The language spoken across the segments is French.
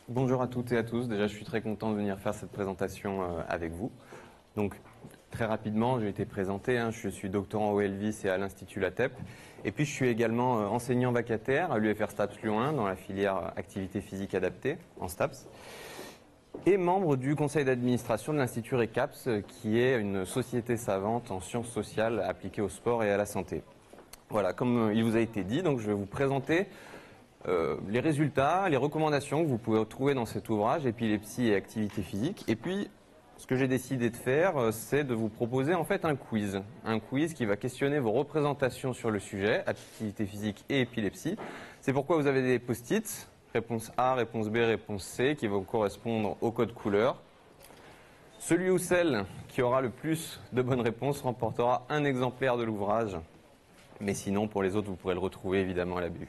Bonjour à toutes et à tous. Déjà, je suis très content de venir faire cette présentation avec vous. Donc, très rapidement, j'ai été présenté. Je suis doctorant au Elvis et à l'Institut Latep. Et puis, je suis également enseignant vacataire à l'UFR STAPS Lyon 1 dans la filière activité physique adaptée en STAPS. Et membre du conseil d'administration de l'Institut RECAPS, qui est une société savante en sciences sociales appliquées au sport et à la santé. Voilà, comme il vous a été dit, donc je vais vous présenter les résultats, les recommandations que vous pouvez retrouver dans cet ouvrage, Épilepsie et activité physique. Et puis, ce que j'ai décidé de faire, c'est de vous proposer en fait un quiz. Un quiz qui va questionner vos représentations sur le sujet, activité physique et épilepsie. C'est pourquoi vous avez des post-it, réponse A, réponse B, réponse C, qui vont correspondre au code couleur. Celui ou celle qui aura le plus de bonnes réponses remportera un exemplaire de l'ouvrage. Mais sinon, pour les autres, vous pourrez le retrouver évidemment à la BU.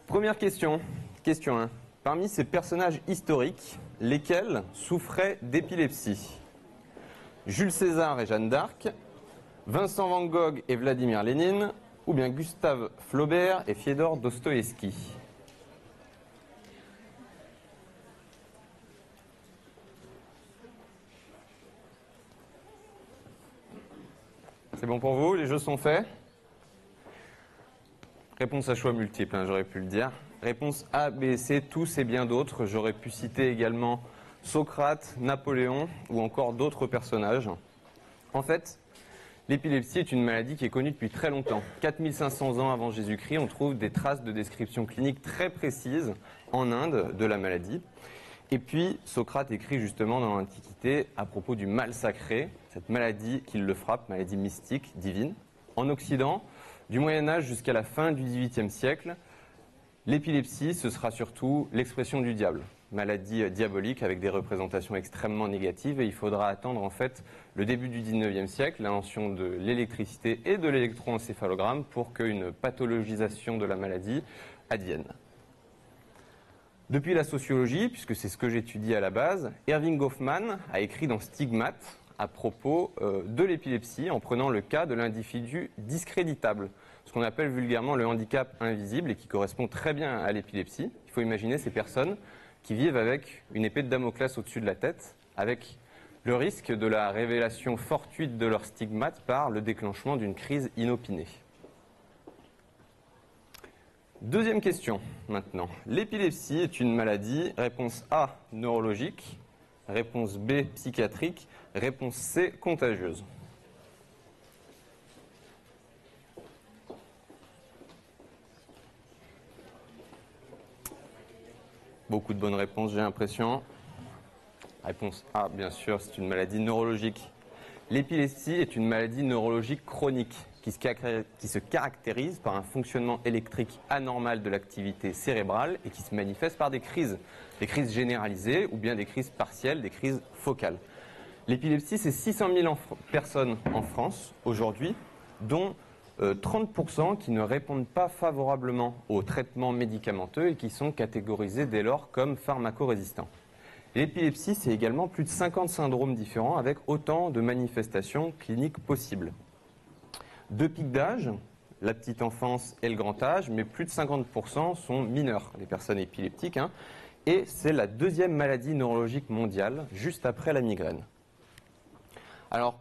Première question, question 1. Parmi ces personnages historiques, lesquels souffraient d'épilepsie? Jules César et Jeanne d'Arc, Vincent Van Gogh et Vladimir Lénine, ou bien Gustave Flaubert et Fiodor Dostoïevski? C'est bon pour vous? Les jeux sont faits? Réponse à choix multiples, j'aurais pu le dire. Réponse A, B, C, tous et bien d'autres. J'aurais pu citer également Socrate, Napoléon ou encore d'autres personnages. En fait, l'épilepsie est une maladie qui est connue depuis très longtemps. 4500 ans avant Jésus-Christ, on trouve des traces de description clinique très précises en Inde de la maladie. Et puis, Socrate écrit justement dans l'Antiquité à propos du mal sacré, cette maladie qui le frappe, maladie mystique, divine. En Occident, du Moyen-Âge jusqu'à la fin du XVIIIe siècle, l'épilepsie, ce sera surtout l'expression du diable. Maladie diabolique avec des représentations extrêmement négatives, et il faudra attendre en fait le début du XIXe siècle, l'invention de l'électricité et de l'électroencéphalogramme pour qu'une pathologisation de la maladie advienne. Depuis la sociologie, puisque c'est ce que j'étudie à la base, Erving Goffman a écrit dans Stigmate à propos de l'épilepsie en prenant le cas de l'individu discréditable, ce qu'on appelle vulgairement le handicap invisible et qui correspond très bien à l'épilepsie. Il faut imaginer ces personnes qui vivent avec une épée de Damoclès au-dessus de la tête, avec le risque de la révélation fortuite de leur stigmate par le déclenchement d'une crise inopinée. Deuxième question maintenant. L'épilepsie est une maladie, réponse A, neurologique, réponse B, psychiatrique, réponse C, contagieuse. Beaucoup de bonnes réponses, j'ai l'impression. Réponse A, bien sûr, c'est une maladie neurologique. L'épilepsie est une maladie neurologique chronique qui se caractérise par un fonctionnement électrique anormal de l'activité cérébrale et qui se manifeste par des crises généralisées ou bien des crises partielles, des crises focales. L'épilepsie, c'est 600 000 personnes en France aujourd'hui, dont 30% qui ne répondent pas favorablement aux traitements médicamenteux et qui sont catégorisés dès lors comme pharmacorésistants. L'épilepsie, c'est également plus de 50 syndromes différents avec autant de manifestations cliniques possibles. Deux pics d'âge, la petite enfance et le grand âge, mais plus de 50% sont mineurs, les personnes épileptiques, et c'est la deuxième maladie neurologique mondiale, juste après la migraine. Alors,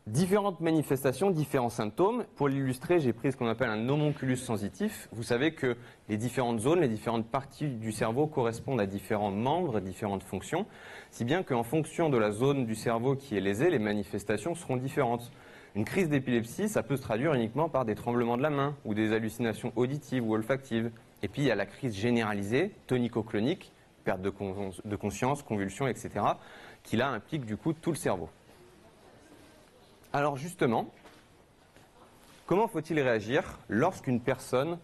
différentes manifestations, différents symptômes. Pour l'illustrer, j'ai pris ce qu'on appelle un homonculus sensitif. Vous savez que les différentes zones, les différentes parties du cerveau correspondent à différents membres, différentes fonctions, si bien qu'en fonction de la zone du cerveau qui est lésée, les manifestations seront différentes. Une crise d'épilepsie, ça peut se traduire uniquement par des tremblements de la main ou des hallucinations auditives ou olfactives. Et puis il y a la crise généralisée, tonico-clonique, perte de conscience, convulsions, etc., qui là implique du coup tout le cerveau. Alors justement, comment faut-il réagir lorsqu'une personne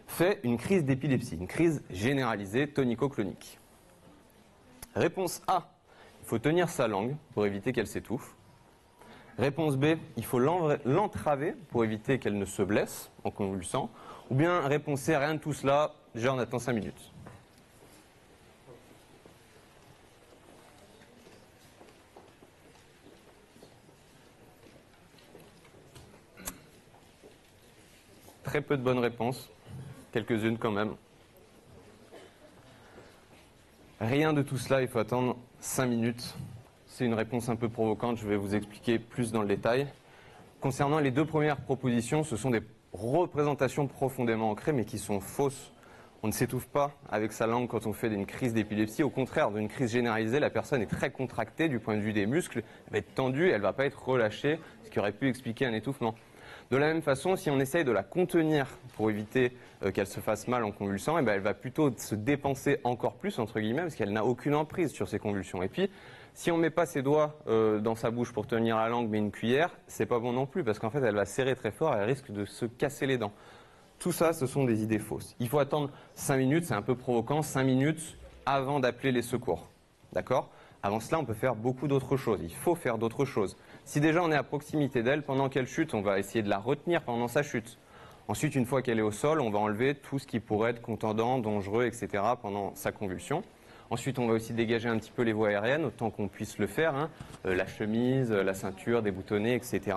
fait une crise d'épilepsie, une crise généralisée tonico-clonique? Réponse A, il faut tenir sa langue pour éviter qu'elle s'étouffe. Réponse B, il faut l'entraver pour éviter qu'elle ne se blesse en convulsant. Ou bien réponse C, rien de tout cela, déjà on attend 5 minutes. Très peu de bonnes réponses, quelques-unes quand même. Rien de tout cela, il faut attendre 5 minutes. C'est une réponse un peu provocante, je vais vous expliquer plus dans le détail. Concernant les deux premières propositions, ce sont des représentations profondément ancrées mais qui sont fausses. On ne s'étouffe pas avec sa langue quand on fait une crise d'épilepsie. Au contraire, d'une crise généralisée, la personne est très contractée du point de vue des muscles, elle va être tendue, elle ne va pas être relâchée, ce qui aurait pu expliquer un étouffement. De la même façon, si on essaye de la contenir pour éviter qu'elle se fasse mal en convulsant, elle va plutôt se dépenser encore plus, entre guillemets, parce qu'elle n'a aucune emprise sur ses convulsions. Et puis, si on ne met pas ses doigts dans sa bouche pour tenir la langue, mais une cuillère, c'est pas bon non plus, parce qu'en fait, elle va serrer très fort et elle risque de se casser les dents. Tout ça, ce sont des idées fausses. Il faut attendre 5 minutes, c'est un peu provoquant, 5 minutes avant d'appeler les secours. D'accord ? Avant cela, on peut faire beaucoup d'autres choses. Il faut faire d'autres choses. Si déjà on est à proximité d'elle, pendant qu'elle chute, on va essayer de la retenir pendant sa chute. Ensuite, une fois qu'elle est au sol, on va enlever tout ce qui pourrait être contendant, dangereux, etc. pendant sa convulsion. Ensuite, on va aussi dégager un petit peu les voies aériennes, autant qu'on puisse le faire. La chemise, la ceinture, déboutonner, etc.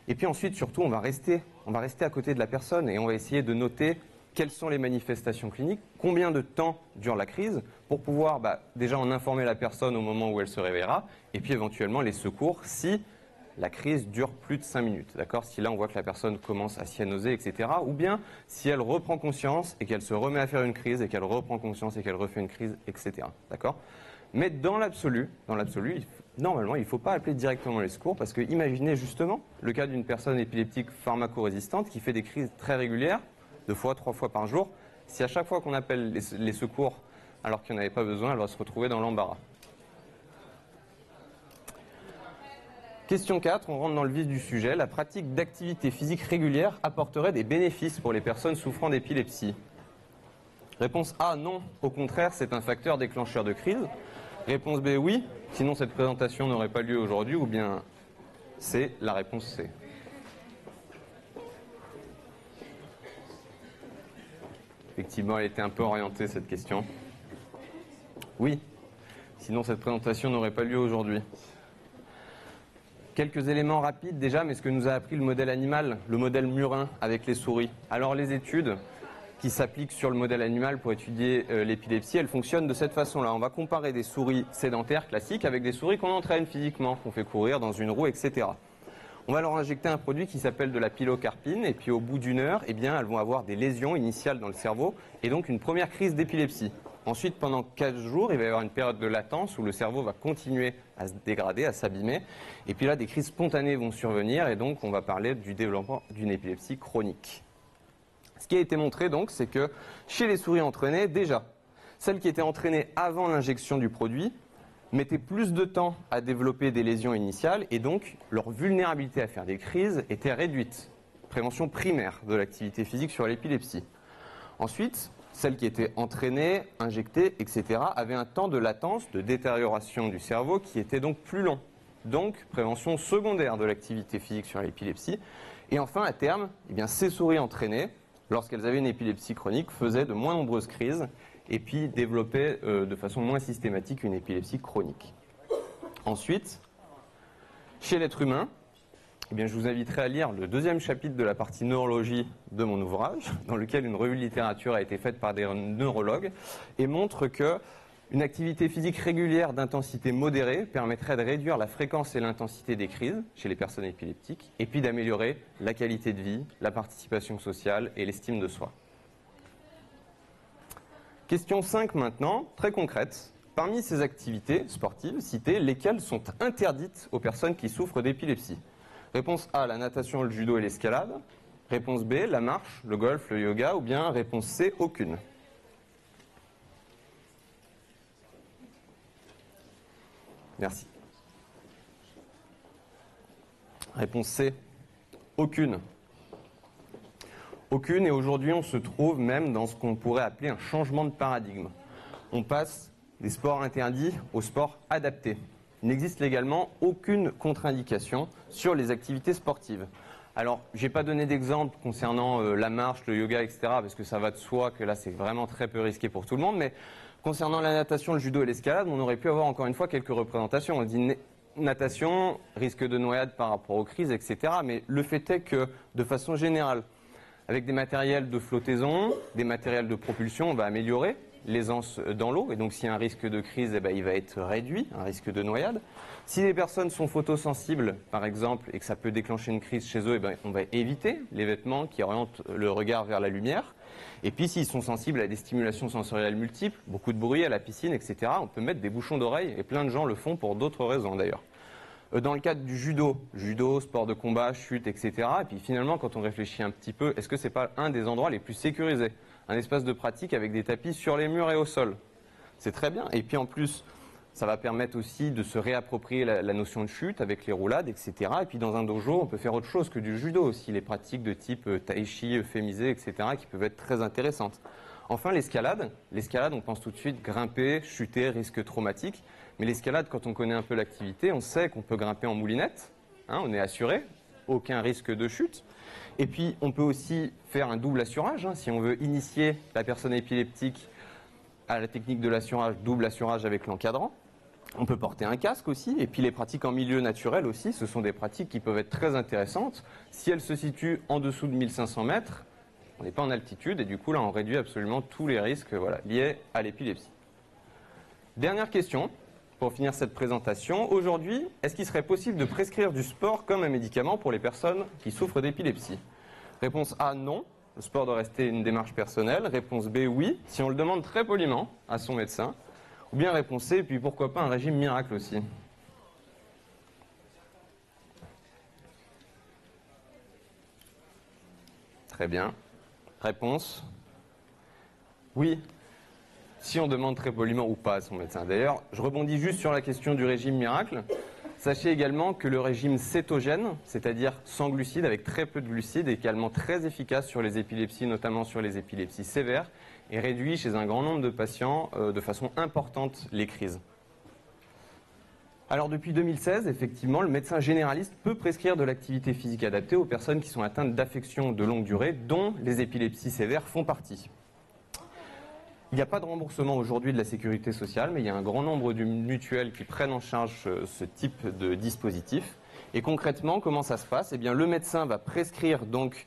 Et puis ensuite, surtout, on va rester à côté de la personne et on va essayer de noter quelles sont les manifestations cliniques, combien de temps dure la crise, pour pouvoir déjà en informer la personne au moment où elle se réveillera, et puis éventuellement les secours si la crise dure plus de 5 minutes. D'accord ? Si là on voit que la personne commence à cyanoser, etc. Ou bien si elle reprend conscience et qu'elle se remet à faire une crise et qu'elle reprend conscience et qu'elle refait une crise, etc. D'accord ? Mais dans l'absolu, normalement, il ne faut pas appeler directement les secours parce que imaginez justement le cas d'une personne épileptique pharmacorésistante qui fait des crises très régulières, 2 fois, 3 fois par jour. Si à chaque fois qu'on appelle les secours alors qu'il n'y en avait pas besoin, elle va se retrouver dans l'embarras. Question 4, on rentre dans le vif du sujet. La pratique d'activité physique régulière apporterait des bénéfices pour les personnes souffrant d'épilepsie. Réponse A, non. Au contraire, c'est un facteur déclencheur de crise. Réponse B, oui. Sinon, cette présentation n'aurait pas lieu aujourd'hui. Ou bien C, la réponse C. Effectivement, elle était un peu orientée, cette question. Oui. Sinon, cette présentation n'aurait pas lieu aujourd'hui. Quelques éléments rapides déjà, mais ce que nous a appris le modèle animal, le modèle murin avec les souris. Alors, les études qui s'appliquent sur le modèle animal pour étudier l'épilepsie, elles fonctionnent de cette façon-là. On va comparer des souris sédentaires classiques avec des souris qu'on entraîne physiquement, qu'on fait courir dans une roue, etc. On va leur injecter un produit qui s'appelle de la pilocarpine, et puis au bout d'une heure, elles vont avoir des lésions initiales dans le cerveau, et donc une première crise d'épilepsie. Ensuite, pendant 4 jours, il va y avoir une période de latence où le cerveau va continuer à se dégrader, à s'abîmer, et puis là, des crises spontanées vont survenir, et donc on va parler du développement d'une épilepsie chronique. Ce qui a été montré donc, c'est que chez les souris entraînées, déjà, celles qui étaient entraînées avant l'injection du produit mettaient plus de temps à développer des lésions initiales et donc leur vulnérabilité à faire des crises était réduite. Prévention primaire de l'activité physique sur l'épilepsie. Ensuite, celles qui étaient entraînées, injectées, etc. avaient un temps de latence, de détérioration du cerveau qui était donc plus long. Donc, prévention secondaire de l'activité physique sur l'épilepsie. Et enfin, à terme, ces souris entraînées, lorsqu'elles avaient une épilepsie chronique, faisaient de moins nombreuses crises et puis développaient de façon moins systématique une épilepsie chronique. Ensuite, chez l'être humain, je vous inviterai à lire le 2e chapitre de la partie neurologie de mon ouvrage, dans lequel une revue de littérature a été faite par des neurologues, et montre que une activité physique régulière d'intensité modérée permettrait de réduire la fréquence et l'intensité des crises chez les personnes épileptiques et puis d'améliorer la qualité de vie, la participation sociale et l'estime de soi. Question 5 maintenant, très concrète. Parmi ces activités sportives citées, lesquelles sont interdites aux personnes qui souffrent d'épilepsie? Réponse A, la natation, le judo et l'escalade. Réponse B, la marche, le golf, le yoga. Ou bien réponse C, aucune. Merci. Réponse C, aucune. Aucune, et aujourd'hui on se trouve même dans ce qu'on pourrait appeler un changement de paradigme. On passe des sports interdits aux sports adaptés. Il n'existe légalement aucune contre-indication sur les activités sportives. Alors, je n'ai pas donné d'exemple concernant la marche, le yoga, etc., parce que ça va de soi que là c'est vraiment très peu risqué pour tout le monde, mais concernant la natation, le judo et l'escalade, on aurait pu avoir encore une fois quelques représentations. On dit natation, risque de noyade par rapport aux crises, etc., mais le fait est que, de façon générale, avec des matériels de flottaison, des matériels de propulsion, on va améliorer l'aisance dans l'eau, et donc s'il y a un risque de crise, eh ben, il va être réduit, un risque de noyade. Si les personnes sont photosensibles, par exemple, et que ça peut déclencher une crise chez eux, eh ben, on va éviter les vêtements qui orientent le regard vers la lumière. Et puis s'ils sont sensibles à des stimulations sensorielles multiples, beaucoup de bruit à la piscine, etc., on peut mettre des bouchons d'oreille, et plein de gens le font pour d'autres raisons d'ailleurs. Dans le cadre du judo, sport de combat, chute, etc. Et puis finalement, quand on réfléchit un petit peu, est-ce que c'est pas un des endroits les plus sécurisés? Un espace de pratique avec des tapis sur les murs et au sol. C'est très bien. Et puis en plus, ça va permettre aussi de se réapproprier la notion de chute avec les roulades, etc. Et puis dans un dojo, on peut faire autre chose que du judo aussi. Les pratiques de type tai chi, euphémisé, etc. qui peuvent être très intéressantes. Enfin, l'escalade. L'escalade, on pense tout de suite grimper, chuter, risque traumatique. Mais l'escalade, quand on connaît un peu l'activité, on sait qu'on peut grimper en moulinette, hein, on est assuré, aucun risque de chute. Et puis, on peut aussi faire un double assurage, hein, si on veut initier la personne épileptique à la technique de l'assurage, double assurage avec l'encadrant. On peut porter un casque aussi, et puis les pratiques en milieu naturel aussi, ce sont des pratiques qui peuvent être très intéressantes. Si elles se situent en dessous de 1500 mètres, on n'est pas en altitude, et du coup, là, on réduit absolument tous les risques liés à l'épilepsie. Dernière question. Pour finir cette présentation, aujourd'hui, est-ce qu'il serait possible de prescrire du sport comme un médicament pour les personnes qui souffrent d'épilepsie? Réponse A, non. Le sport doit rester une démarche personnelle. Réponse B, oui, si on le demande très poliment à son médecin. Ou bien réponse C, et puis pourquoi pas un régime miracle aussi. Très bien. Réponse oui. Si on demande très poliment ou pas à son médecin. D'ailleurs, je rebondis juste sur la question du régime miracle. Sachez également que le régime cétogène, c'est-à-dire sans glucides, avec très peu de glucides, est également très efficace sur les épilepsies, notamment sur les épilepsies sévères, et réduit chez un grand nombre de patients de façon importante les crises. Alors depuis 2016, effectivement, le médecin généraliste peut prescrire de l'activité physique adaptée aux personnes qui sont atteintes d'affections de longue durée, dont les épilepsies sévères font partie. Il n'y a pas de remboursement aujourd'hui de la sécurité sociale, mais il y a un grand nombre de mutuelles qui prennent en charge ce type de dispositif. Et concrètement, comment ça se passe? Eh bien, le médecin va prescrire donc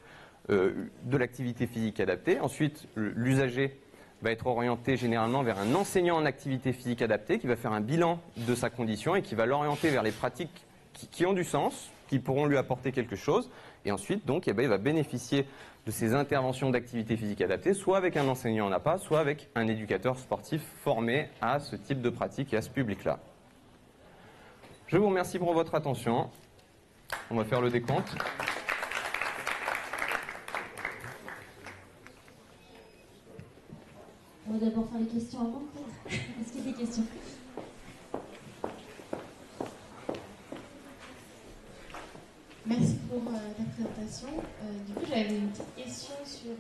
de l'activité physique adaptée. Ensuite, l'usager va être orienté généralement vers un enseignant en activité physique adaptée qui va faire un bilan de sa condition et qui va l'orienter vers les pratiques qui ont du sens, qui pourront lui apporter quelque chose. Et ensuite, donc, eh bien, il va bénéficier de ces interventions d'activité physique adaptée, soit avec un enseignant en APA, soit avec un éducateur sportif formé à ce type de pratique et à ce public-là. Je vous remercie pour votre attention. On va faire le décompte. On va d'abord faire les questions avant, peut-être. Est-ce qu'il y a des questions? Merci pour ta présentation. Du coup, j'avais une petite question sur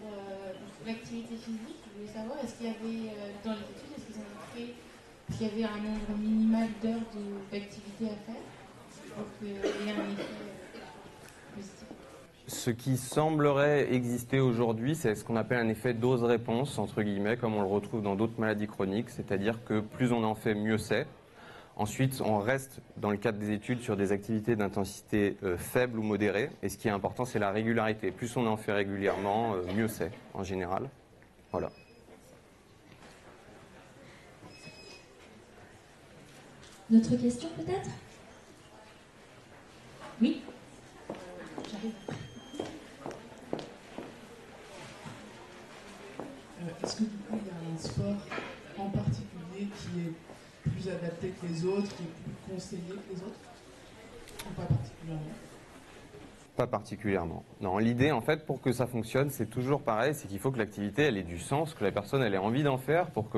l'activité physique. Je voulais savoir, est-ce qu'il y avait, dans les études, est-ce qu'ils ont montré qu'il y avait un nombre minimal d'heures d'activité à faire pour qu'il y ait un effet positif? Ce qui semblerait exister aujourd'hui, c'est ce qu'on appelle un effet dose-réponse, entre guillemets, comme on le retrouve dans d'autres maladies chroniques, c'est-à-dire que plus on en fait, mieux c'est. Ensuite, on reste, dans le cadre des études, sur des activités d'intensité faible ou modérée. Et ce qui est important, c'est la régularité. Plus on en fait régulièrement, mieux c'est, en général. Voilà. D'autres questions, peut-être? Oui. J'arrive. Est-ce que du coup, il y a un sport en particulier qui est plus adapté que les autres, qui est plus conseillé que les autres? Ou pas particulièrement? Pas particulièrement. Non, l'idée, en fait, pour que ça fonctionne, c'est toujours pareil, c'est qu'il faut que l'activité, elle ait du sens, que la personne, elle ait envie d'en faire. Pour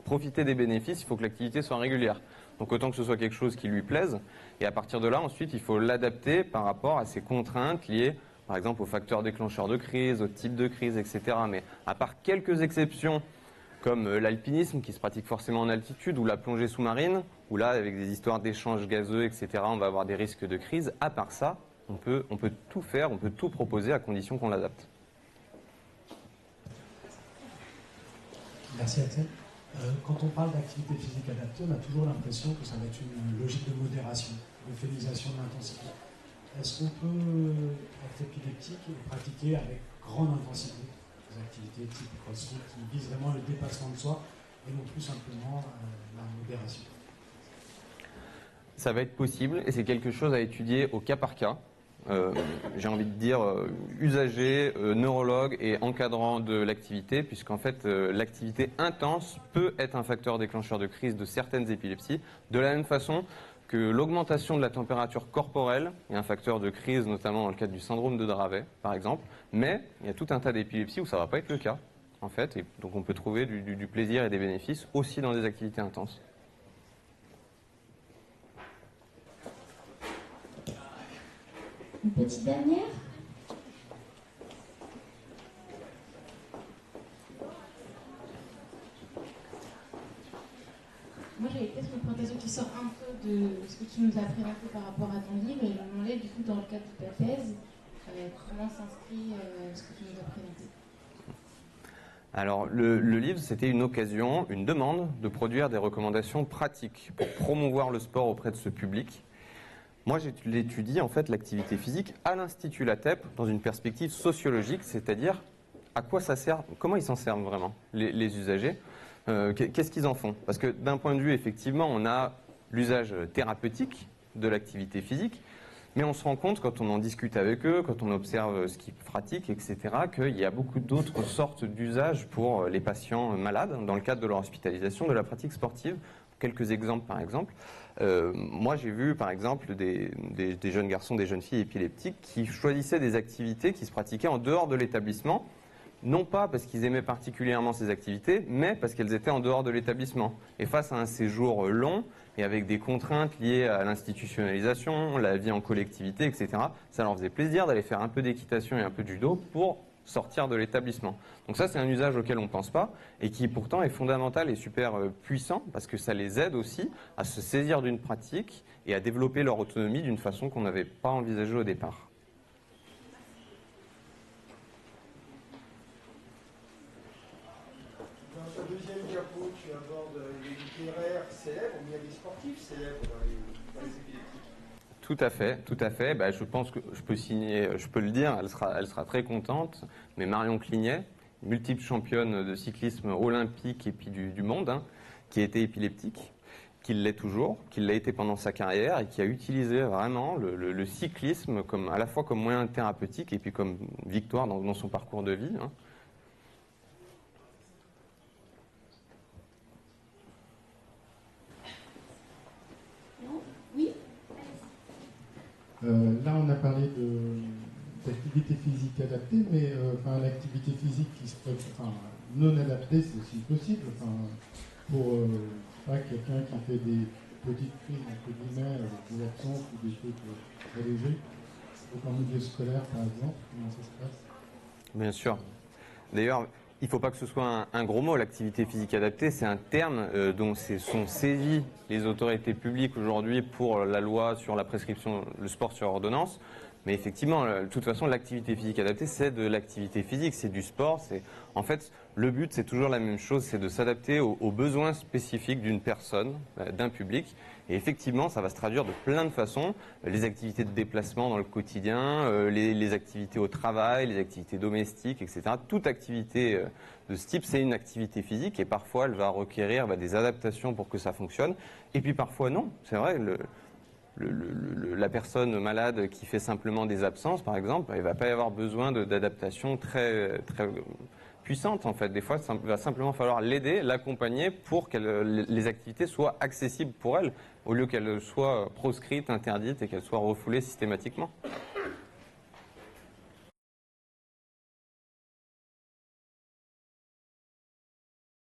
profiter des bénéfices, il faut que l'activité soit régulière. Donc autant que ce soit quelque chose qui lui plaise. Et à partir de là, ensuite, il faut l'adapter par rapport à ses contraintes liées, par exemple, aux facteurs déclencheurs de crise, au type de crise, etc. Mais à part quelques exceptions, comme l'alpinisme qui se pratique forcément en altitude, ou la plongée sous-marine, où là, avec des histoires d'échanges gazeux, etc., on va avoir des risques de crise. À part ça, on peut tout faire, on peut tout proposer à condition qu'on l'adapte. Merci Axel. Quand on parle d'activité physique adaptée, on a toujours l'impression que ça va être une logique de modération, de féminisation de l'intensité. Est-ce qu'on peut être épileptique et pratiquer avec grande intensité des activités type CrossFit qui visent vraiment le dépassement de soi et non plus simplement la modération. Ça va être possible et c'est quelque chose à étudier au cas par cas. J'ai envie de dire usagers, neurologues et encadrants de l'activité, puisqu'en fait l'activité intense peut être un facteur déclencheur de crise de certaines épilepsies, de la même façon que l'augmentation de la température corporelle est un facteur de crise, notamment dans le cadre du syndrome de Dravet, par exemple, mais il y a tout un tas d'épilepsies où ça ne va pas être le cas, en fait, et donc on peut trouver du plaisir et des bénéfices aussi dans des activités intenses. Une petite dernière. Moi, j'avais peut-être une présentation qui sort un peu de ce que tu nous as présenté par rapport à ton livre, et je me demandais, du coup, dans le cadre de ta thèse, comment s'inscrit ce que tu nous as présenté. Alors, le livre, c'était une occasion, une demande de produire des recommandations pratiques pour promouvoir le sport auprès de ce public. Moi, j'étudie en fait l'activité physique à l'Institut Latep dans une perspective sociologique, c'est-à-dire à quoi ça sert, comment ils s'en servent vraiment, les usagers, qu'est-ce qu'ils en font. Parce que d'un point de vue, effectivement, on a l'usage thérapeutique de l'activité physique, mais on se rend compte quand on en discute avec eux, quand on observe ce qu'ils pratiquent, etc., qu'il y a beaucoup d'autres sortes d'usages pour les patients malades dans le cadre de leur hospitalisation, de la pratique sportive. Quelques exemples, par exemple. Moi, j'ai vu, par exemple, des jeunes garçons, des jeunes filles épileptiques qui choisissaient des activités qui se pratiquaient en dehors de l'établissement, non pas parce qu'ils aimaient particulièrement ces activités, mais parce qu'elles étaient en dehors de l'établissement. Et face à un séjour long et avec des contraintes liées à l'institutionnalisation, la vie en collectivité, etc., ça leur faisait plaisir d'aller faire un peu d'équitation et un peu de judo pour sortir de l'établissement. Donc ça, c'est un usage auquel on ne pense pas et qui pourtant est fondamental et super puissant parce que ça les aide aussi à se saisir d'une pratique et à développer leur autonomie d'une façon qu'on n'avait pas envisagée au départ. Dans ta deuxième diapo, tu abordes les littéraires célèbres, mais il y a des sportifs célèbres dans les épileptiques. Tout à fait, tout à fait. Bah, je pense que je peux le dire, elle sera très contente. Mais Marion Clignet, multiple championne de cyclisme olympique et puis du monde, hein, qui était épileptique, qui l'est toujours, qui l'a été pendant sa carrière et qui a utilisé vraiment le cyclisme à la fois comme moyen thérapeutique et puis comme victoire dans son parcours de vie. Hein. Oui. Là, on a parlé d'activité physique adaptée, mais l'activité physique qui se non adaptée, c'est aussi possible. Pour quelqu'un qui fait des petites crises entre guillemets avec des absences ou des trucs très légers, donc en milieu scolaire par exemple, comment ça se passe? Bien sûr. D'ailleurs, il ne faut pas que ce soit un gros mot, l'activité physique adaptée, c'est un terme dont sont saisies les autorités publiques aujourd'hui pour la loi sur la prescription, le sport sur ordonnance. Mais effectivement, de toute façon, l'activité physique adaptée, c'est de l'activité physique, c'est du sport. En fait, le but, c'est toujours la même chose, c'est de s'adapter aux besoins spécifiques d'une personne, d'un public. Et effectivement, ça va se traduire de plein de façons. Les activités de déplacement dans le quotidien, les activités au travail, les activités domestiques, etc. Toute activité de ce type, c'est une activité physique et parfois, elle va requérir des adaptations pour que ça fonctionne. Et puis parfois, non. C'est vrai, la personne malade qui fait simplement des absences, par exemple, il ne va pas y avoir besoin d'adaptation très, très puissante, en fait. Des fois, il va simplement falloir l'aider, l'accompagner pour que les activités soient accessibles pour elle, au lieu qu'elles soient proscrites, interdites et qu'elles soient refoulées systématiquement.